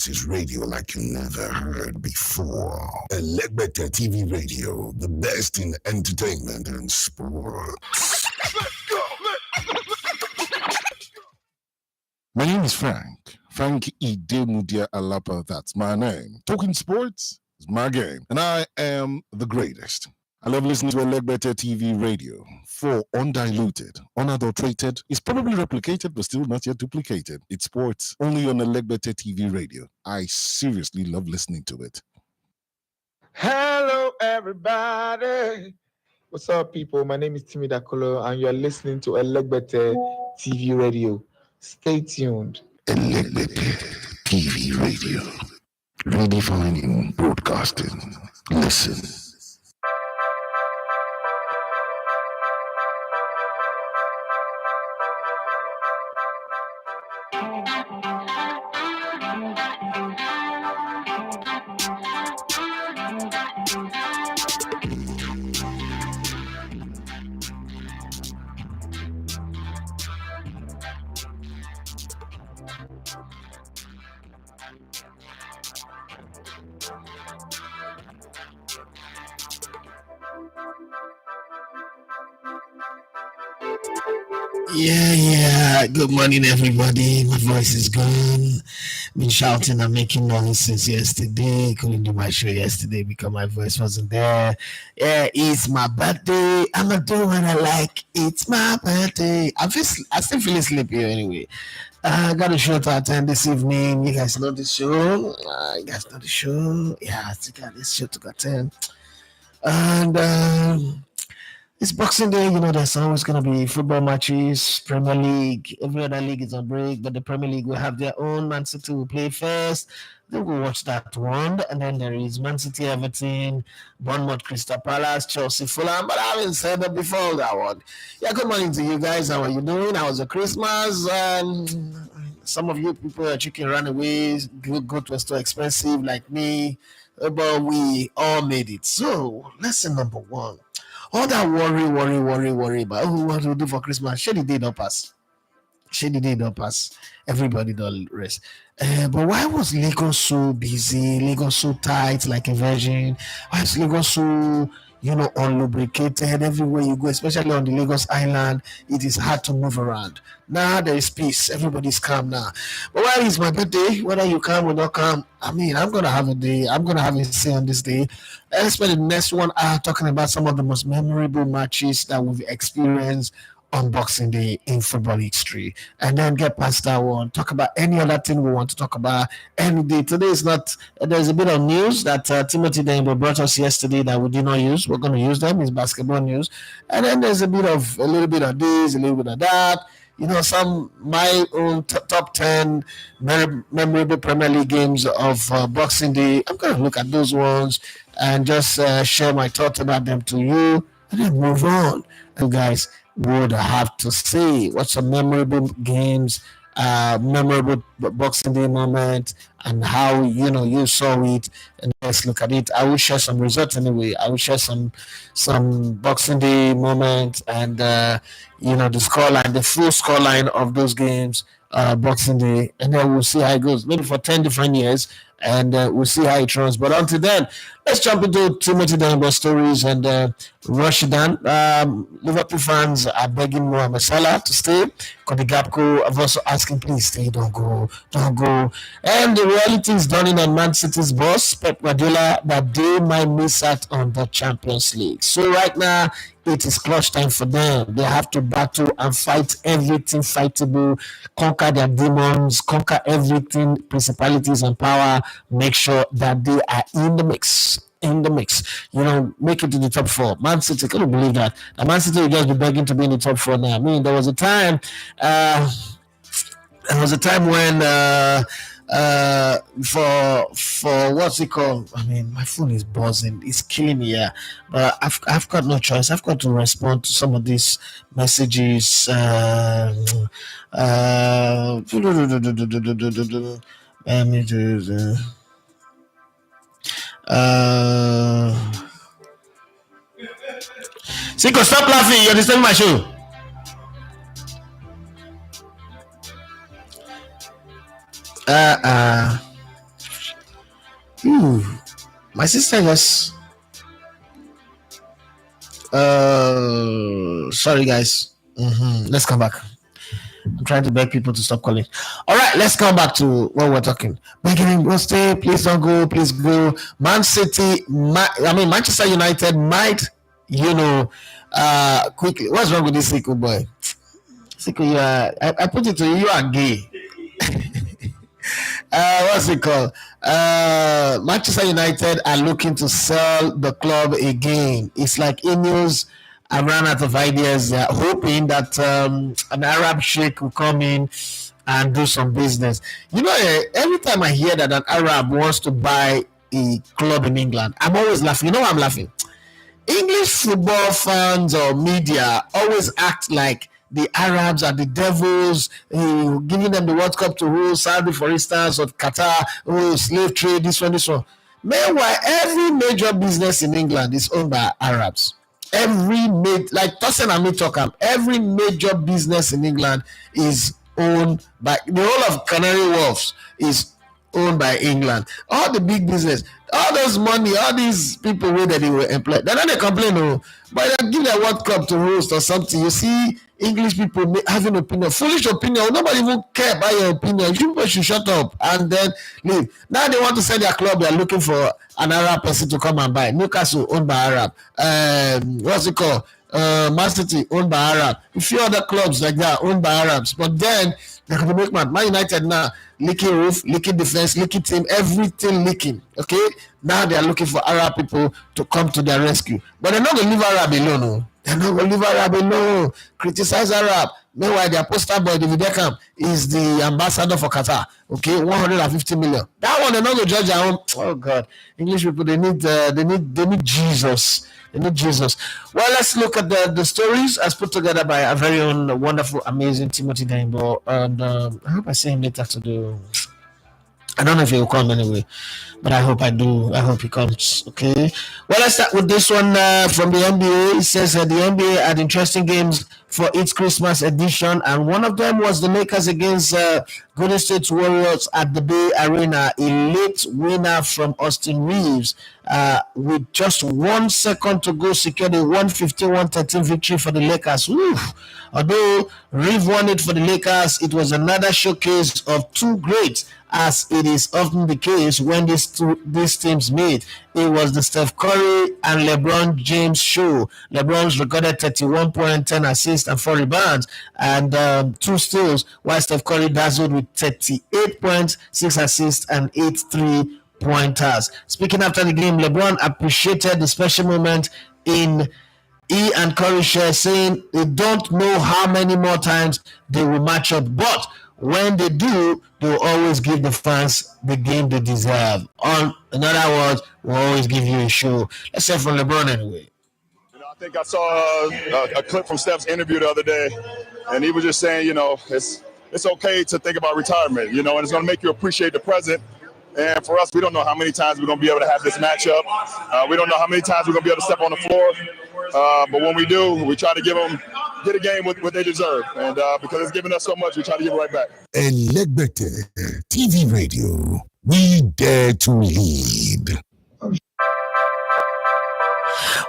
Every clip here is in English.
This is radio like you never heard before. Elegbete TV Radio, the best in entertainment and sports. My name is Frank Idemudia Alapa, that's my name. Talking sports is my game, and I am the greatest. I love listening to Elegbete TV Radio for undiluted, unadulterated. It's probably replicated, but still not yet duplicated. It's sports only on Elegbete TV Radio. I seriously love listening to it. Hello, everybody. What's up, people? My name is Timmy Dakolo, and you're listening to Elegbete TV Radio. Stay tuned. Elegbete TV Radio, redefining broadcasting. Listen. Yeah. Good morning, everybody. My voice is gone. Been shouting and making noise since yesterday. Couldn't do my show yesterday because my voice wasn't there. Yeah, it's my birthday. I'ma do what I like. It's my birthday. I still feel sleepy anyway. I got a show to attend this evening. You guys know the show. Yeah, I still got this show to attend. And it's Boxing Day, there's always going to be football matches, Premier League. Every other league is on break, but the Premier League will have their own. Man City will play first. Then we'll watch that one. And then there is Man City, Everton, Bournemouth, Crystal Palace, Chelsea, Fulham. But I haven't said that before, that one. Yeah, good morning to you guys. How are you doing? How was your Christmas? Some of you people are chicken runaways. Good was too expensive like me. But we all made it. So, lesson number one. All that worry about what to do for Christmas. Shady day don't pass. Everybody don't rest. But why was Lagos so busy? Lagos so tight like a virgin? Why is Lagos so unlubricated everywhere you go, especially on the Lagos Island? It is hard to move around. Now there is peace. Everybody's calm now. But why is my birthday? Whether you come or not come, I'm gonna have a day. I'm gonna have a say on this day. Let's spend the next 1 hour talking about some of the most memorable matches that we've experienced on Boxing Day in football history, and then get past that one, talk about any other thing we want to talk about any day. Today is not, there's a bit of news that Timothy Dembo brought us yesterday that we did not use. We're going to use them. It's basketball news. And then there's a little bit of this, a little bit of that. My own top 10 memorable Premier League games of Boxing Day. I'm going to look at those ones and just share my thoughts about them to you, and then move on. You guys would have to say what's some memorable games, memorable Boxing Day moment, and how you saw it. And let's look at it. I will share some results anyway. I will share some Boxing Day moments and the scoreline, the full scoreline of those games, Boxing Day, and then we'll see how it goes. Maybe for 10 different years, and we'll see how it runs. But until then, let's jump into Timothy Dembo stories and rush it down. Liverpool fans are begging Mohamed Salah to stay. Cody Gapco have also asking, please stay, don't go. And the reality is dawning on Man City's boss, Pep Guardiola, that they might miss out on the Champions League. So right now, it is clutch time for them. They have to battle and fight everything fightable, conquer their demons, conquer everything, principalities and power, make sure that they are in the mix, make it to the top four. Man City, couldn't believe that. And Man City will just be begging to be in the top four now. There was a time when for what's it called? My phone is buzzing. It's killing me. Yeah, but I've got no choice. I've got to respond to some of these messages. Siko, stop laughing. You're disturbing my show. Ooh, my sister just. Sorry guys. Let's come back. I'm trying to beg people to stop calling. All right, let's come back to what we're talking. Begging, go stay. Please don't go. Please go. Man City. Manchester United might. Quickly. What's wrong with this Siku boy? Siku, you are. I put it to you. You are gay. What's it called? Manchester United are looking to sell the club again. It's like Ineos have run out of ideas. They're hoping that an Arab sheikh will come in and do some business. Every time I hear that an Arab wants to buy a club in England, I'm always laughing. You know why I'm laughing? English football fans or media always act like the Arabs are the devils, giving them the World Cup to rule, Saudi, for instance, or Qatar, slave trade, this one, this one. Meanwhile, every major business in England is owned by Arabs. Like Tosin and me talk, every major business in England is owned by the whole of Canary Wharfs is owned by England. All the big business, all those money, all these people where they were employed, they're not they complain, but they give their World Cup to host or something. You see English people having opinion, foolish opinion. Nobody even care about your opinion. You people should shut up and then leave. Now they want to sell their club. They're looking for an Arab person to come and buy. Newcastle owned by Arab. What's it called? Man City owned by Arab. A few other clubs like that owned by Arabs. But then they're going to make Man United now leaking roof, leaking defense, leaking team, everything leaking. Okay, now they are looking for Arab people to come to their rescue. But they're not going to leave Arab alone. No. They're not going to leave Arab alone. Criticize Arab. Meanwhile, their poster boy David Beckham is the ambassador for Qatar. Okay, 150 million. That one they're not going to judge their own. Oh God, English people they need Jesus. They need Jesus. Well, let's look at the stories as put together by a very own wonderful, amazing Timothy Daimbo. And I hope I see him later to do. I don't know if he will come anyway, but I hope I do. I hope he comes. Okay. Well, let's start with this one from the NBA. It says the NBA had interesting games for its Christmas edition, and one of them was the Lakers against Golden State Warriors at the Bay Arena. A late winner from Austin Reeves, with just 1 second to go, secured a 115-113 victory for the Lakers. Oof. Although Reeves won it for the Lakers, it was another showcase of two greats, as it is often the case when these teams meet. It was the Steph Curry and LeBron James show. LeBron's recorded 31 points, 10 assists, and 4 rebounds, and 2 steals, while Steph Curry dazzled with 38 points, 6 assists, and 8 3-pointers. Speaking after the game, LeBron appreciated the special moment he and Curry share, saying they don't know how many more times they will match up, but when they do, they will always give the fans the game they deserve. In other words, we'll always give you a show. Let's say from LeBron anyway. I think I saw a clip from Steph's interview the other day, and he was just saying, it's okay to think about retirement, and it's going to make you appreciate the present. And for us, we don't know how many times we're going to be able to have this matchup. We don't know how many times we're going to be able to step on the floor. But when we do, we try to get a game with what they deserve. And because it's given us so much, we try to give it right back. Elegbete TV Radio, we dare to lead.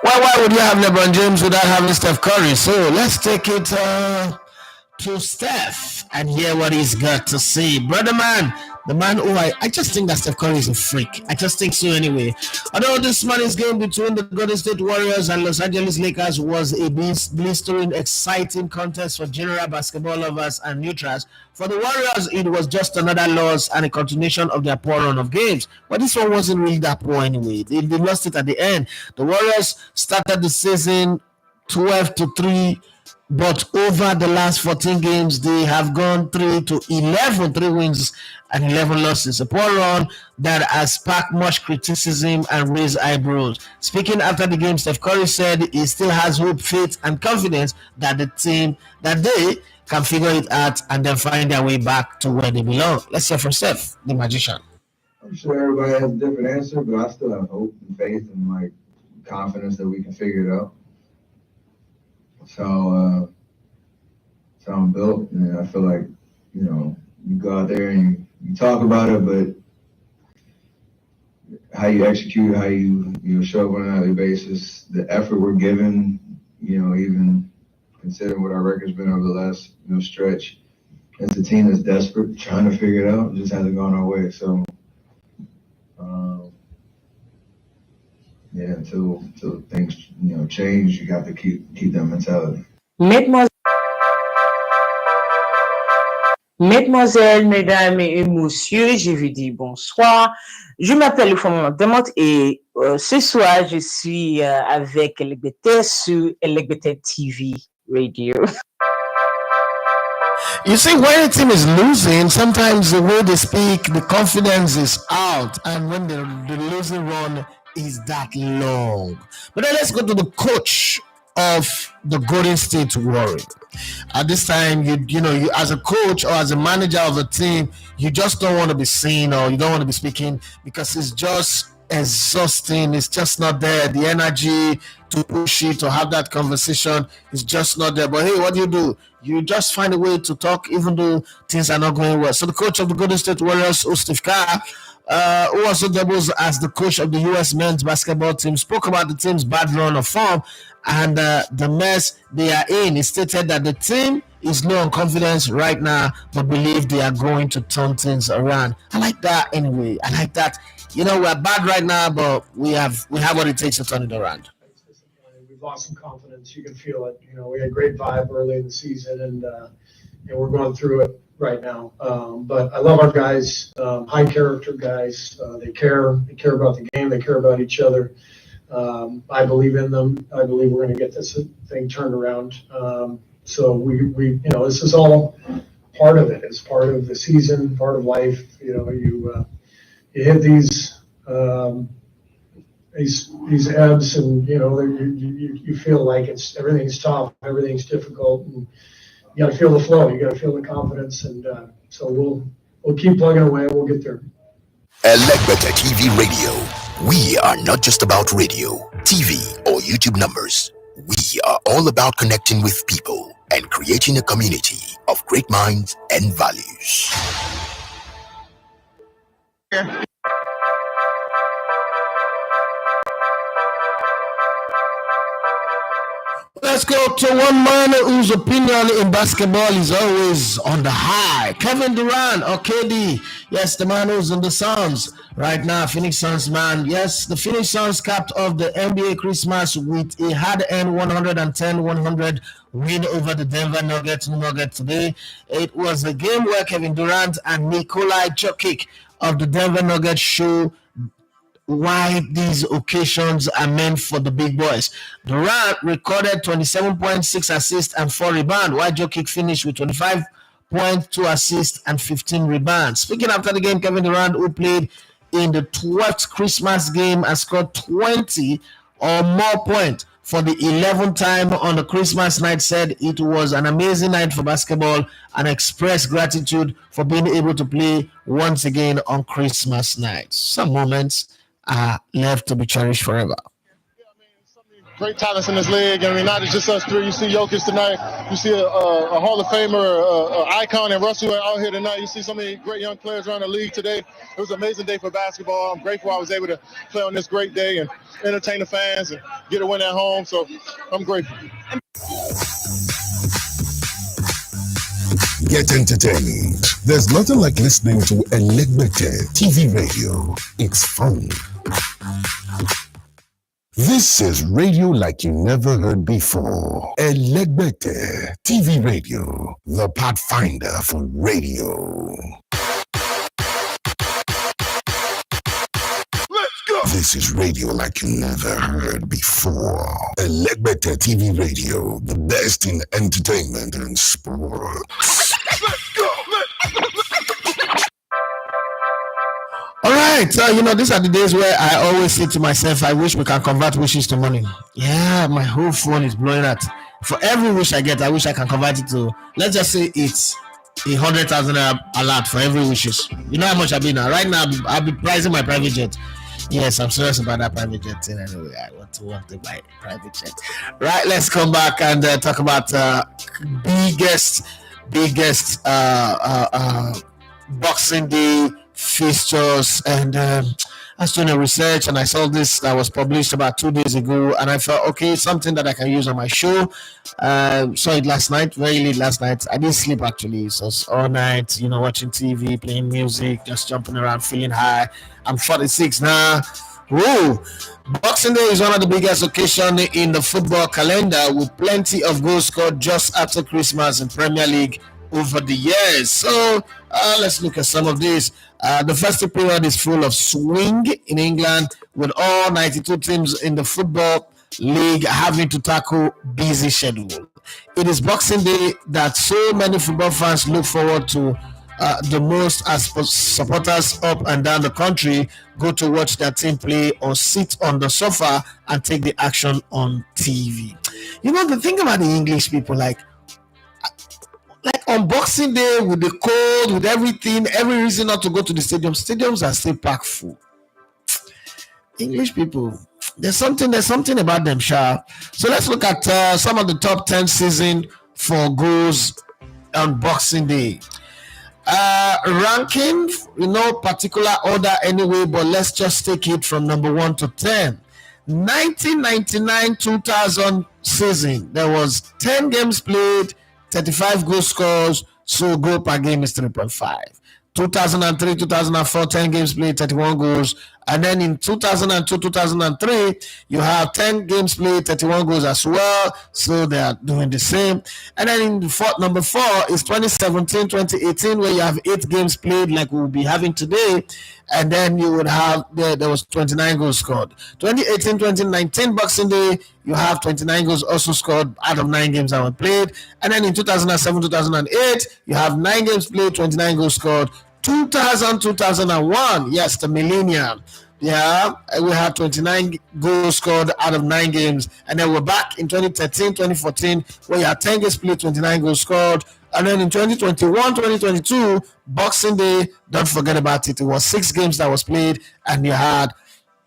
Why would you have LeBron James without having Steph Curry? So let's take it to Steph and hear what he's got to say. Brother man, the man who I just think that Steph Curry is a freak. I just think so anyway. Although this morning's game between the Golden State Warriors and Los Angeles Lakers was a blistering, exciting contest for general basketball lovers and neutrals, for the Warriors, it was just another loss and a continuation of their poor run of games. But this one wasn't really that poor anyway. They lost it at the end. The Warriors started the season 12-3, but over the last 14 games, they have gone 3-11, 3 wins and 11 losses. A poor run that has sparked much criticism and raised eyebrows. Speaking after the game, Steph Curry said he still has hope, faith, and confidence that they can figure it out and then find their way back to where they belong. Let's hear from Steph, the magician. I'm sure everybody has a different answer, but I still have hope and faith and confidence that we can figure it out. So I'm built, and I feel like, you go out there and you talk about it, but how you execute, how you show up on a nightly basis, the effort we're given, even considering what our record's been over the last stretch. It's a team that's desperate, trying to figure it out. It just hasn't gone our way. So, until things change, you got to keep that mentality. Mesdemoiselles, mesdames et messieurs, je vous dis bonsoir. Je m'appelle Oufama Demotte et ce soir, je suis avec LGBT sur LGBT TV Radio. You see, when a team is losing, sometimes the way they speak, the confidence is out, and when the losing run is that long. But then let's go to the coach of the Golden State Warriors. At this time, you as a coach or as a manager of a team, you just don't want to be seen or you don't want to be speaking because it's just exhausting. It's just not there. The energy to push it, to have that conversation is just not there. But hey, what do? You just find a way to talk even though things are not going well. So the coach of the Golden State Warriors, Steve Kerr, who also doubles as the coach of the U.S. men's basketball team, spoke about the team's bad run of form and the mess they are in. He stated that the team is low on confidence right now, but believe they are going to turn things around. I like that anyway. I like that. We're bad right now, but we have what it takes to turn it around. We've lost some confidence. You can feel it. We had a great vibe early in the season, and we're going through it right now. But I love our guys, high character guys. They care. They care about the game. They care about each other. I believe in them. I believe we're going to get this thing turned around. So we this is all part of it. It's part of the season, part of life. You hit these ebbs, and you feel like everything's tough, everything's difficult, and you got to feel the flow. You got to feel the confidence, and so we'll keep plugging away. We'll get there. Elecbetter TV Radio. We are not just about radio, TV, or YouTube numbers. We are all about connecting with people and creating a community of great minds and values. Let's go to one man whose opinion in basketball is always on the high. Kevin Durant, or KD. Yes, the man who's in the Suns right now. Phoenix Suns man. Yes, the Phoenix Suns capped off the NBA Christmas with a hard-earned 110-100 win over the Denver Nuggets today. It was a game where Kevin Durant and Nikola Jokic of the Denver Nuggets show why these occasions are meant for the big boys. Durant recorded 27.6 assists and 4 rebounds, while Jokic finished with 25 points, 2 assists, and 15 rebounds. Speaking after the game, Kevin Durant, who played in the 12th Christmas game and scored 20 or more points for the 11th time on the Christmas night, said it was an amazing night for basketball and expressed gratitude for being able to play once again on Christmas night. Some moments are left to be cherished forever. Great talents in this league. I mean, not just us three. You see Jokic tonight. You see a Hall of Famer, an icon, and Russell out here tonight. You see so many great young players around the league today. It was an amazing day for basketball. I'm grateful I was able to play on this great day and entertain the fans and get a win at home. So I'm grateful. Get entertained. There's nothing like listening to Elecbetter TV Radio. It's fun. This is radio like you never heard before. Elecbetter TV Radio, the pathfinder for radio. Let's go. This is radio like you never heard before. Elecbetter TV Radio, the best in entertainment and sports. Let's go. All right, these are the days where I always say to myself, I wish we can convert wishes to money. Yeah, my whole phone is blowing out. For every wish I get, I wish I can convert it to, let's just say it's 100,000 alert for every wishes. You know how much I've been now. Right now, I'll be pricing my private jet. Yes, I'm serious about that private jet thing anyway. I want to buy a private jet. Right, let's come back and talk about biggest Boxing Day fixtures, and I was doing a research and I saw this that was published about 2 days ago, and I felt okay, something that I can use on my show. Saw it last night, very late last night. I didn't sleep actually, so it's all night, watching TV, playing music, just jumping around, feeling high. I'm 46 now. Whoa! Boxing Day is one of the biggest occasions in the football calendar, with plenty of goals scored just after Christmas in Premier League over the years. So let's look at some of these. The festive period is full of swing in England, with all 92 teams in the football league having to tackle busy schedule. It is Boxing Day that so many football fans look forward to the most, as supporters up and down the country go to watch their team play or sit on the sofa and take the action on TV. The thing about the English people, like on Boxing Day, with the cold, with everything, every reason not to go to the stadium. Stadiums are still packed full. English people, there's something about them, Sha. So let's look at some of the top 10 season for goals on Boxing Day. Ranking, no particular order anyway, but let's just take it from number 1 to 10. 1999-2000 season, there was 10 games played, 35 goal scores, so goal per game is 3.5. 2003-2004, 10 games played, 31 goals. And then in 2002-2003, you have 10 games played, 31 goals as well. So they are doing the same. And then in number 4 is 2017-2018, where you have 8 games played like we'll be having today. And then you would have, there was 29 goals scored. 2018-2019 Boxing Day, you have 29 goals also scored out of 9 games that were played. And then in 2007-2008, you have 9 games played, 29 goals scored. 2000-2001, yes, the millennium. Yeah, we had 29 goals scored out of 9 games. And then we're back in 2013-2014, where you had 10 games played, 29 goals scored. And then in 2021-2022, Boxing Day, don't forget about it. It was 6 games that was played, and you had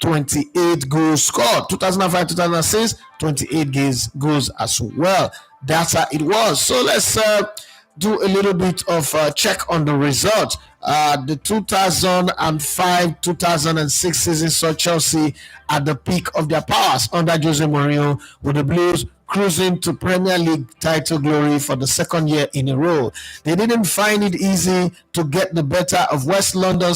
28 goals scored. 2005-2006, 28 goals as well. That's how it was. So let's do a little bit of check on the results. The 2005-2006 season saw Chelsea at the peak of their powers under Jose Mourinho, with the Blues cruising to Premier League title glory for the second year in a row. They didn't find it easy to get the better of West London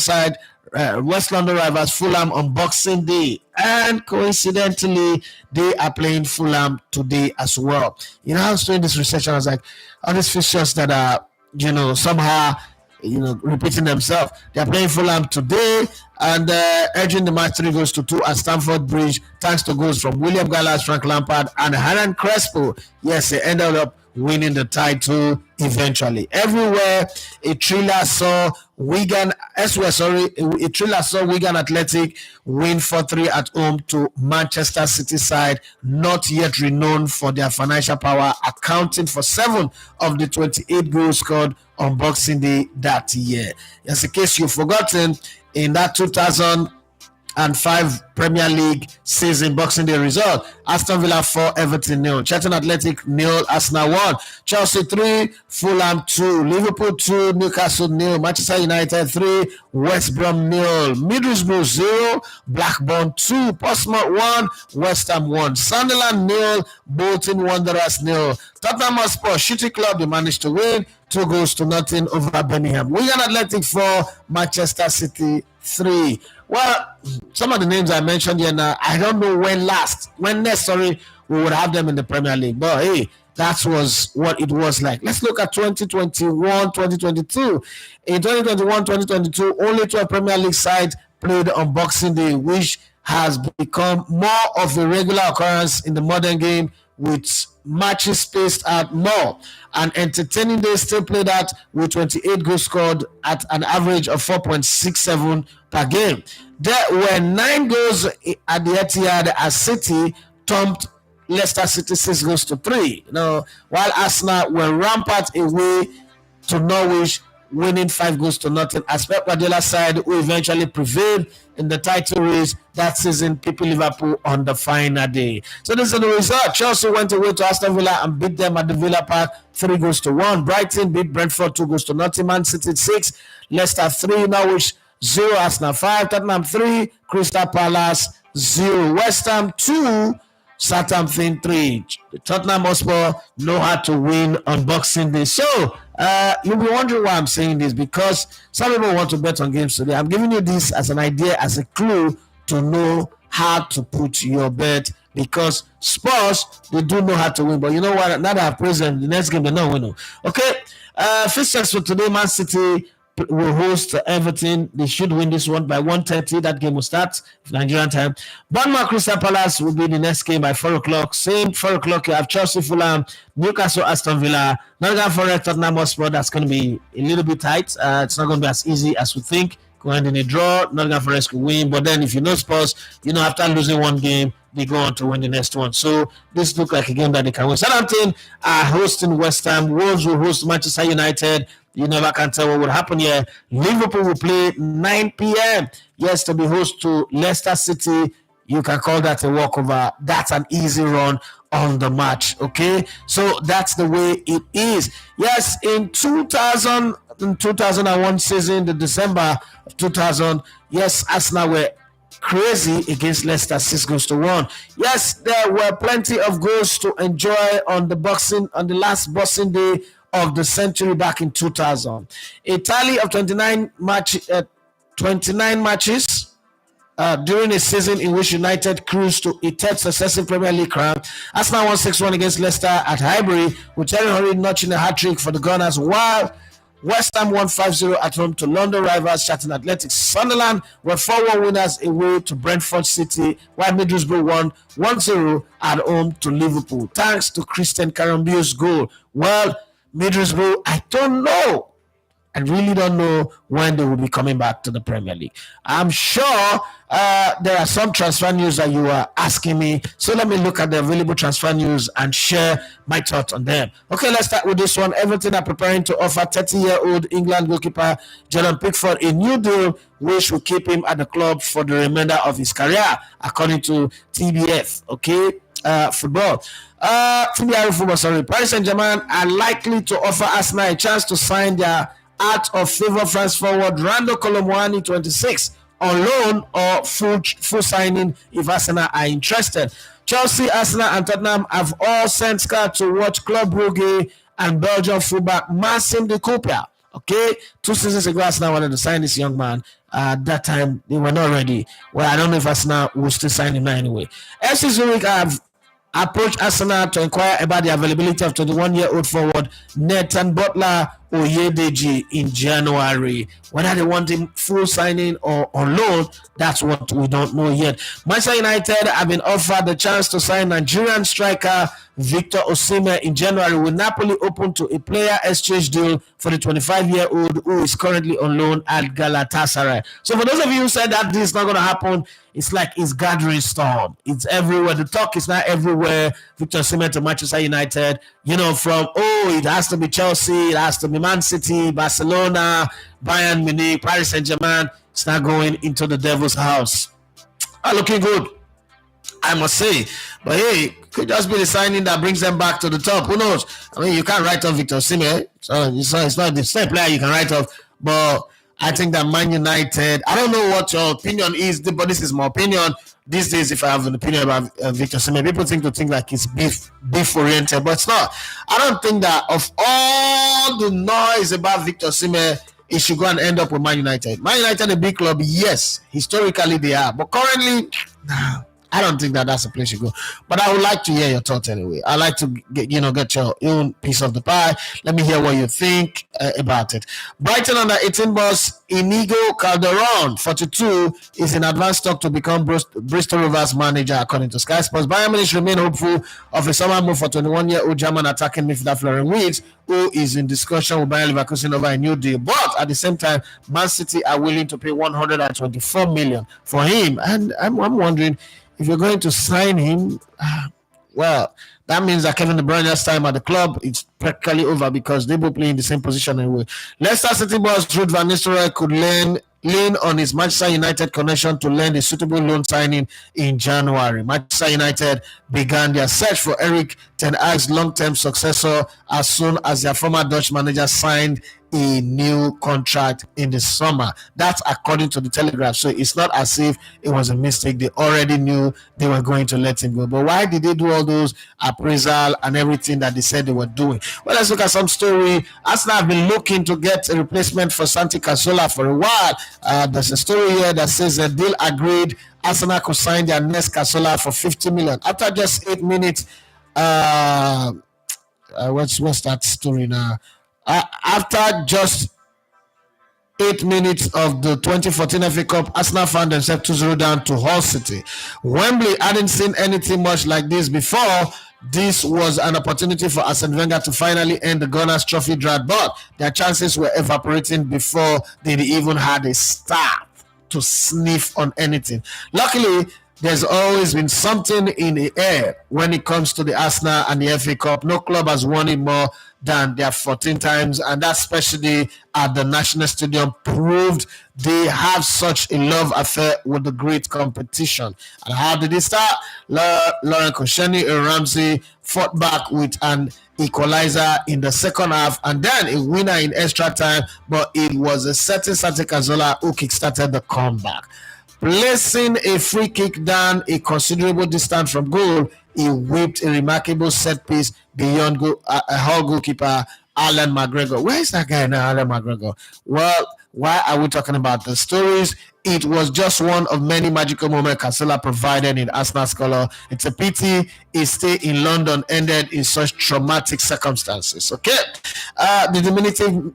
rivals Fulham on Boxing Day, and coincidentally, they are playing Fulham today as well. I was doing this research and I was like, all these fixtures that are, somehow, repeating themselves. They are playing Fulham today, and edging the match 3 goals to 2 at Stamford Bridge, thanks to goals from William Gallas, Frank Lampard, and Hernan Crespo. Yes, they ended up winning the title eventually. Everywhere, a thriller saw Wigan Athletic win 4-3 at home to Manchester City side, not yet renowned for their financial power, accounting for 7 of the 28 goals scored on Boxing Day that year. Just in case you've forgotten, in that 2005 Premier League season Boxing Day result, Aston Villa 4, Everton 0, Charlton Athletic 0, Arsenal 1, Chelsea 3, Fulham 2, Liverpool 2, Newcastle 0, Manchester United 3, West Brom 0, Middlesbrough 0, Blackburn 2, Portsmouth 1, West Ham 1, Sunderland 0, Bolton Wanderers 0, Tottenham Hotspur City Club, they managed to win 2 goals to nothing over Birmingham. Wigan Athletic 4, Manchester City 3. Well, some of the names I mentioned here now, I don't know when next, we would have them in the Premier League. But hey, that was what it was like. Let's look at 2021-2022. In 2021-2022, only 12 Premier League sides played on Boxing Day, which has become more of a regular occurrence in the modern game, with matches spaced out more. And entertaining day still played out with 28 goals scored at an average of 4.67 per game. There were 9 goals at the Etihad as City thumped Leicester City 6 goals to 3. While Arsenal were rampant away to Norwich, winning 5 goals to nothing, as Pep Guardiola's side, who eventually prevailed in the title race that season, people Liverpool on the final day. So this is the result. Chelsea went away to Aston Villa and beat them at the Villa Park 3 goals to 1. Brighton beat Brentford 2 goals to nothing. Man City 6, Leicester 3, Norwich 0, Arsenal 5, Tottenham 3, Crystal Palace 0, West Ham 2, Southampton 3. The Tottenham Hotspur know how to win on Boxing Day. So you'll be wondering why I'm saying this, because some people want to bet on games today. I'm giving you this as an idea, as a clue to know how to put your bet, because Spurs, they do know how to win. But you know what? Now that I've praised them, the next game they're not winning. Okay, fixtures for today: Man City will host Everton. They should win this one by 1:30. That game will start Nigerian time. Bournemouth Crystal Palace will be the next game by 4 o'clock. Same 4 o'clock, you have Chelsea Fulham, Newcastle Aston Villa, Nottingham Forest Tottenham Hotspur. That's going to be a little bit tight. It's not going to be as easy as we think. Going in a draw, Nottingham Forest could win. But then if you know Spurs, after losing one game, they go on to win the next one. So this looks like a game that they can win. Southampton are hosting West Ham. Wolves will host Manchester United. You never can tell what will happen here. Liverpool will play 9 p.m. Yes, to be host to Leicester City. You can call that a walkover. That's an easy run on the match. Okay, so that's the way it is. Yes, in 2001 season, the December of 2000, yes, Arsenal were crazy against Leicester 6-1. Yes, there were plenty of goals to enjoy on the last Boxing Day of the century back in 2000. A tally of 29 matches during a season in which United cruised to a third successive Premier League crown. Arsenal won 6-1 against Leicester at Highbury, with Thierry Henry notching a hat-trick for the Gunners, while West Ham won 5-0 at home to London rivals Charlton Athletic. Sunderland were 4-1 winners away to Brentford City, while Middlesbrough won 1-0 at home to Liverpool, thanks to Christian Carambeu's goal. Well, Middlesbrough, I don't know. I really don't know when they will be coming back to the Premier League. I'm sure there are some transfer news that you are asking me. So let me look at the available transfer news and share my thoughts on them. Okay, let's start with this one. Everton are preparing to offer 30-year-old England goalkeeper Jordan Pickford a new deal, which will keep him at the club for the remainder of his career, according to TBF. Okay. Football. Paris Saint-Germain are likely to offer Arsenal a chance to sign their out of favor France forward Rando Colomwani 26 on loan or full signing if Arsenal are interested. Chelsea, Arsenal, and Tottenham have all sent scouts to watch Club Brugge and Belgian fullback Maxime de Cooper. Okay, 2 seasons ago, Arsenal wanted to sign this young man. At that time, they were not ready. Well, I don't know if Arsenal will still sign him now anyway. FC Zurich have approached Arsenal to inquire about the availability of 21-year-old forward Nathan Butler Oyedeji in January. Whether they want him full signing or on loan, that's what we don't know yet. Manchester United have been offered the chance to sign Nigerian striker Victor Osimhen in January, with Napoli open to a player exchange deal for the 25-year-old who is currently on loan at Galatasaray. So for those of you who said that this is not going to happen, it's like it's gathering storm. It's everywhere. The talk is now everywhere. Victor Osimhen to Manchester United. From, it has to be Chelsea, it has to be Man City, Barcelona, Bayern Munich, Paris Saint-Germain. It's not going into the devil's house. Looking good, I must say. But hey, could just be the signing that brings them back to the top. Who knows? I mean, you can't write off Victor Osimhen. So it's not the same player you can write off. But I think that Man United, I don't know what your opinion is, but this is my opinion. These days, if I have an opinion about Victor Osimhen, people think like it's beef oriented, but it's not. I don't think that of all the noise about Victor Osimhen, it should go and end up with Man United. Man United, a big club, yes, historically they are, but currently, I don't think that's a place you go. But I would like to hear your thoughts anyway. I like to get your own piece of the pie. Let me hear what you think about it. Brighton under 18 boss Inigo Calderon, 42, is in advanced talk to become Bristol Rovers manager, according to Sky Sports. Bayern Munich remain hopeful of a summer move for 21-year-old German attacking midfielder Florian Wirtz, who is in discussion with Bayern Leverkusen over a new deal. But at the same time, Man City are willing to pay 124 million for him. And I'm wondering, if you're going to sign him, well, that means that Kevin De Bruyne's time at the club is practically over, because they both play in the same position anyway. Leicester City boss Ruud van Nistelrooy could lean on his Manchester United connection to land a suitable loan signing in January. Manchester United began their search for Eric Ten Hag's long-term successor as soon as their former Dutch manager signed a new contract in the summer. That's according to the Telegraph. So it's not as if it was a mistake. They already knew they were going to let him go. But why did they do all those appraisal and everything that they said they were doing? Well, let's look at some story. Arsenal have been looking to get a replacement for Santi Cazorla for a while. There's a story here that says a deal agreed. Arsenal could sign their next Cazorla for 50 million after just 8 minutes. What's that story now? After just 8 minutes of the 2014 FA Cup, Arsenal found themselves 2-0 down to Hull City. Wembley hadn't seen anything much like this before. This was an opportunity for Arsene Wenger to finally end the Gunners' trophy drought, but their chances were evaporating before they even had a start to sniff on anything. Luckily, there's always been something in the air when it comes to the Arsenal and the FA Cup. No club has won it more than their 14 times, and that especially at the National Stadium proved they have such a love affair with the great competition. And how did it start? Lauren Koscielny and Ramsey fought back with an equalizer in the second half and then a winner in extra time, but it was a certain Santi Cazorla who kickstarted the comeback. Placing a free kick down a considerable distance from goal, he whipped a remarkable set piece beyond a Hull goalkeeper, Alan McGregor. Where is that guy now, Alan McGregor? Well, why are we talking about the stories? It was just one of many magical moments Cazorla provided in Arsenal's color. It's a pity his stay in London ended in such traumatic circumstances. Okay, the diminutive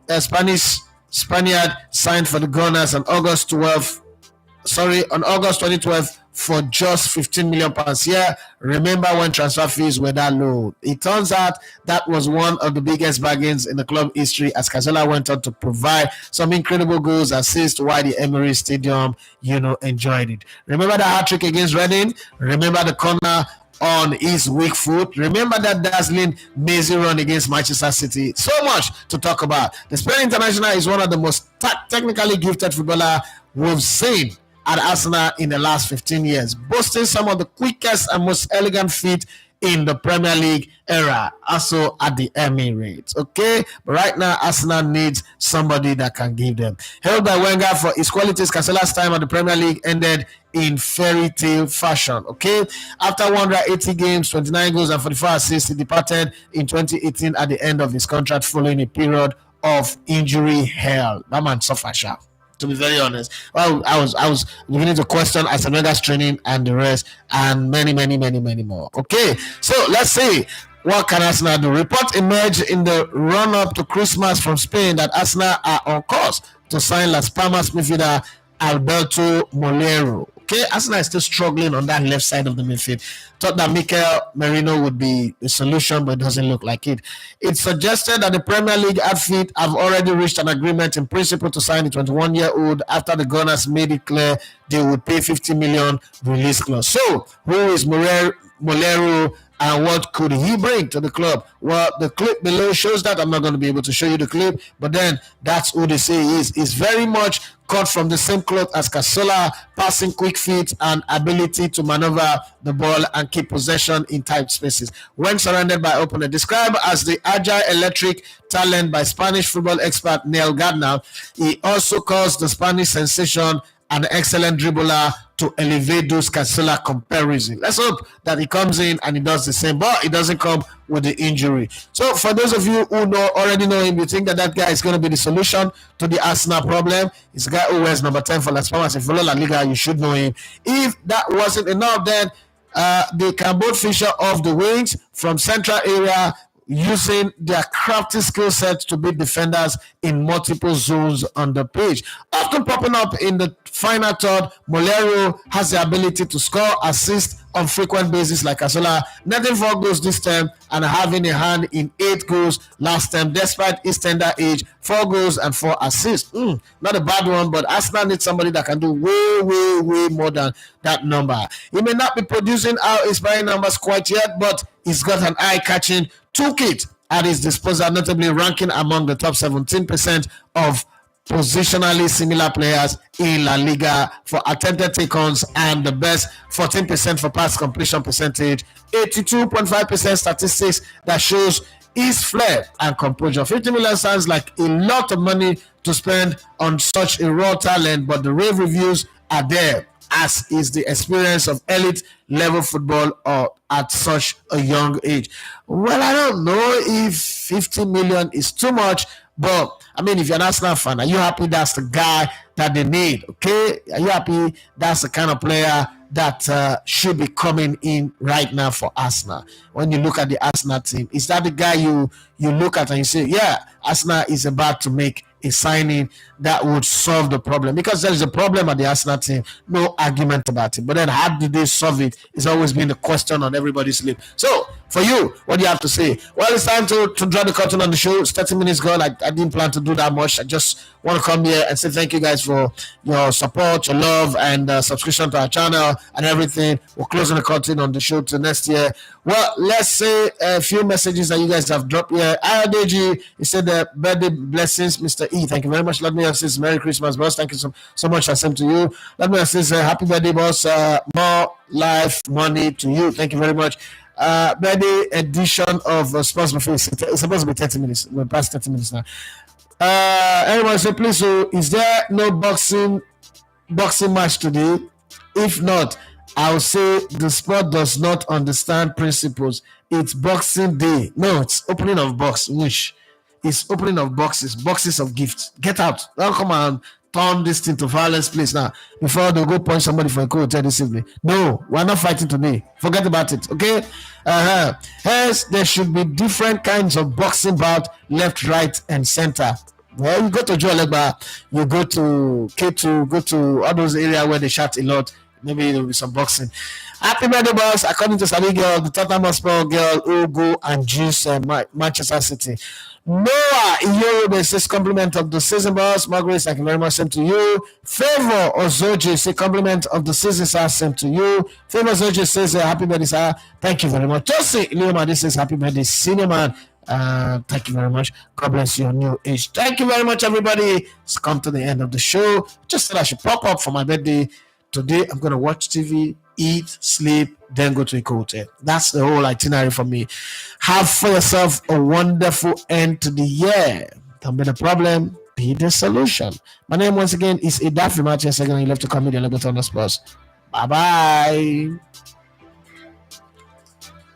Spaniard signed for the Gunners on August 2012 for just £15 million. Yeah, remember when transfer fees were that low? It turns out that was one of the biggest bargains in the club history, as Cazorla went on to provide some incredible goals, assists while the Emirates Stadium, enjoyed it. Remember the hat-trick against Reading? Remember the corner on his weak foot? Remember that dazzling Messi run against Manchester City? So much to talk about. The Spanish international is one of the most technically gifted footballers we've seen at Arsenal in the last 15 years, boasting some of the quickest and most elegant feet in the Premier League era, also at the Emirates. Okay, but right now Arsenal needs somebody that can give them. Held by Wenger for his qualities, Cazorla's time at the Premier League ended in fairy tale fashion. Okay, after 180 games, 29 goals and 44 assists, he departed in 2018 at the end of his contract following a period of injury hell. That man suffered sharp, to be very honest. Well, I was beginning to question Arsene Wenger's training and the rest, and many more. Okay, so let's see what can Arsenal do. Report emerged in the run-up to Christmas from Spain that Arsenal are on course to sign Las Palmas midfielder Alberto Molero. Okay, Arsenal is still struggling on that left side of the midfield. Thought that Mikel Merino would be a solution, but it doesn't look like it. It's suggested that the Premier League outfit have already reached an agreement in principle to sign the 21-year-old after the Gunners made it clear they would pay 50 million release clause. So, who is Molero and what could he bring to the club? Well, the clip below shows that. I'm not going to be able to show you the clip, but then that's who they say he is. He's very much cut from the same cloth as Cazorla, passing quick feet and ability to maneuver the ball and keep possession in tight spaces. When surrounded by opponent, described as the agile electric talent by Spanish football expert Neil Gardner, he also caused the Spanish sensation an excellent dribbler to elevate those Cazorla comparison. Let's hope that he comes in and he does the same, but it doesn't come with the injury. So for those of you who already know him, you think that guy is going to be the solution to the Arsenal problem. He's a guy who wears number 10 for Las Palmas. If you follow La Liga, you should know him. If that wasn't enough, then they can both feature off the wings from central area, using their crafty skill set to beat defenders in multiple zones on the pitch. Often popping up in the final third, Molero has the ability to score, assist on frequent basis like Cazorla, netting 4 goals this term and having a hand in 8 goals last term despite his tender age, 4 goals and 4 assists. Not a bad one, but Arsenal needs somebody that can do way more than that number. He may not be producing our inspiring numbers quite yet, but he's got an eye-catching toolkit at his disposal, notably ranking among the top 17% of positionally similar players in La Liga for attempted take-ons and the best 14% for pass completion percentage, 82.5% statistics that shows his flair and composure. 50 million sounds like a lot of money to spend on such a raw talent, but the rave reviews are there, as is the experience of elite level football or at such a young age. Well, I don't know if 50 million is too much, but I mean, if you're an Arsenal fan, are you happy that's the guy that they need? Okay, are you happy that's the kind of player that should be coming in right now for Arsenal? When you look at the Arsenal team, is that the guy you look at and you say, yeah, Arsenal is about to make a signing that would solve the problem? Because there is a problem at the Arsenal team, no argument about it. But then how do they solve it? It's always been the question on everybody's lips. So for you, what do you have to say? Well, it's time to draw the curtain on the show. It's 30 minutes gone. I didn't plan to do that much. I just want to come here and say thank you guys for your support, your love, and subscription to our channel and everything. We're closing the curtain on the show till next year. Well, let's say a few messages that you guys have dropped here. Ayadeji, he said birthday blessings, Mr. E. Thank you very much. Let me have says Merry Christmas, boss. Thank you so much. I sent to you. Let me have says happy birthday, boss. More life, money to you. Thank you very much. Birthday edition of Sports Buffet. It's supposed to be 30 minutes. We're past 30 minutes now. Everyone say please, so is there no boxing match today? If not, I'll say the sport does not understand principles. It's Boxing Day. No, it's opening of box. Wish. It's opening of boxes of gifts. Get out. Don't come and turn this thing to violence, please, now. Before they go punch somebody for a cold hotel this evening. No, we're not fighting today. Forget about it, okay? Hence, there should be different kinds of boxing bout, left, right, and center. Well, you go to Joe Legba, you go to K2, go to all those areas where they shout a lot. Maybe there will be some boxing. Happy birthday, boss. According to Sabi Girl, the Tottenham Hotspur girl, Ugo and Juice Manchester City. Noah Iyobe says compliment of the season, boss. Margaret, thank you very much. Same to you. Favor Ozoji say compliment of the season, sir. Same to you. Favor Ozoji says happy birthday, sir. Thank you very much. Josie Leoma, this is happy birthday, senior man. Thank you very much. God bless your new age. Thank you very much, everybody. It's come to the end of the show. Just said I should pop up for my birthday. Today, I'm going to watch TV, eat, sleep, then go to a hotel. That's the whole itinerary for me. Have for yourself a wonderful end to the year. Don't be the problem, be the solution. My name, once again, is Idafi Matthew. Second, you love to come with your Lebanon Sports. Bye-bye.